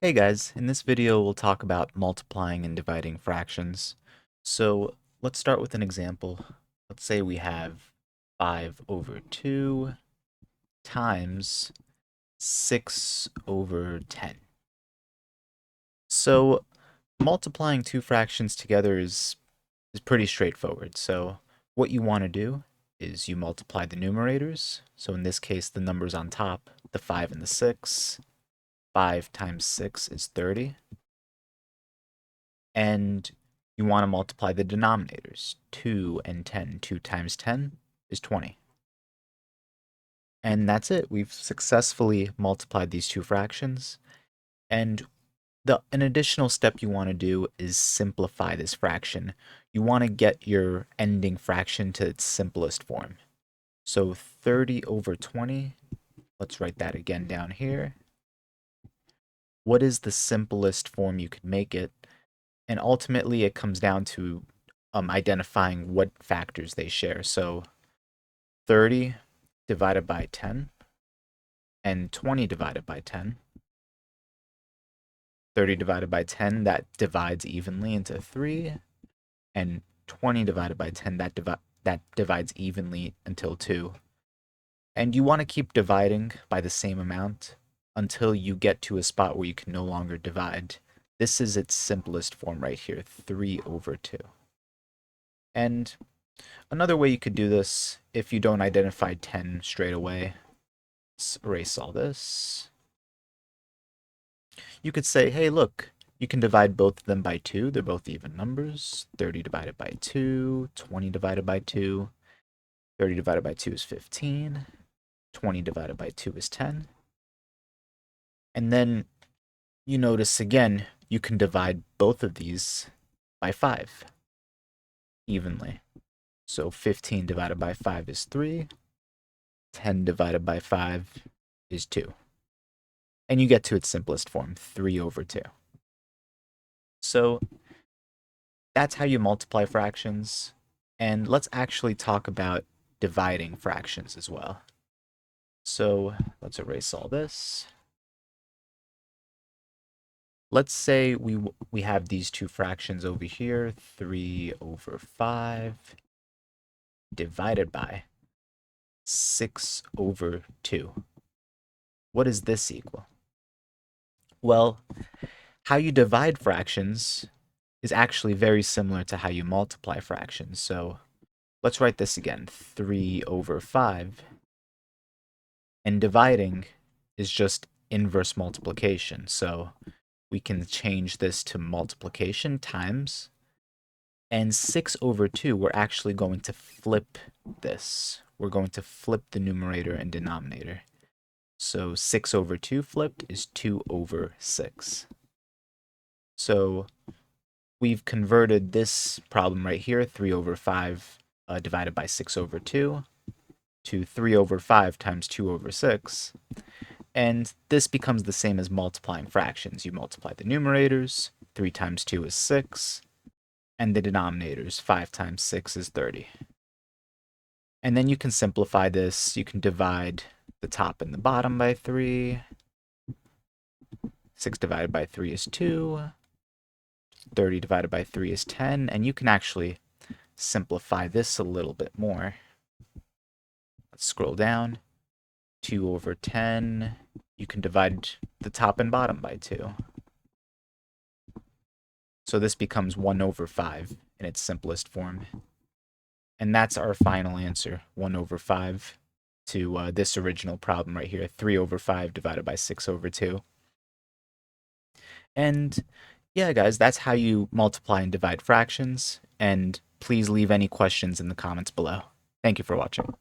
Hey guys, in this video we'll talk about multiplying and dividing fractions. So let's start with an example. Let's say we have 5 over 2 times 6 over 10. So multiplying two fractions together is pretty straightforward. So what you want to do is you multiply the numerators. So in this case the numbers on top, the 5 and the 6. 5 times 6 is 30. And you want to multiply the denominators. 2 and 10. 2 times 10 is 20. And that's it. We've successfully multiplied these two fractions. And an additional step you want to do is simplify this fraction. You want to get your ending fraction to its simplest form. So 30 over 20, let's write that again down here. What is the simplest form you could make it? And ultimately, it comes down to identifying what factors they share. So 30 divided by 10 and 20 divided by 10. 30 divided by 10, that divides evenly into 3. And 20 divided by 10, that divides evenly until 2. And you want to keep dividing by the same amount until you get to a spot where you can no longer divide. This is its simplest form right here, 3 over 2. And another way you could do this, if you don't identify 10 straight away, let's erase all this. You could say, hey, look, you can divide both of them by 2. They're both even numbers. 30 divided by 2, 20 divided by 2. 30 divided by 2 is 15. 20 divided by 2 is 10. And then you notice again, you can divide both of these by 5 evenly. So 15 divided by 5 is 3. 10 divided by 5 is 2. And you get to its simplest form, 3 over 2. So that's how you multiply fractions. And let's actually talk about dividing fractions as well. So let's erase all this. Let's say we have these two fractions over here, 3 over 5 divided by 6 over 2. What does this equal? Well, how you divide fractions is actually very similar to how you multiply fractions. So let's write this again, 3 over 5. And dividing is just inverse multiplication. So we can change this to multiplication times. And 6 over 2, we're actually going to flip this. We're going to flip the numerator and denominator. So 6 over 2 flipped is 2 over 6. So we've converted this problem right here, 3 over 5 divided by 6 over 2, to 3 over 5 times 2 over 6. And this becomes the same as multiplying fractions. You multiply the numerators, 3 times 2 is 6, and the denominators, 5 times 6 is 30. And then you can simplify this. You can divide the top and the bottom by 3. 6 divided by 3 is 2. 30 divided by 3 is 10. And you can actually simplify this a little bit more. Let's scroll down. 2 over 10. You can divide the top and bottom by 2. So this becomes 1 over 5 in its simplest form. And that's our final answer, 1 over 5, to this original problem right here, 3 over 5 divided by 6 over 2. And yeah, guys, that's how you multiply and divide fractions. And please leave any questions in the comments below. Thank you for watching.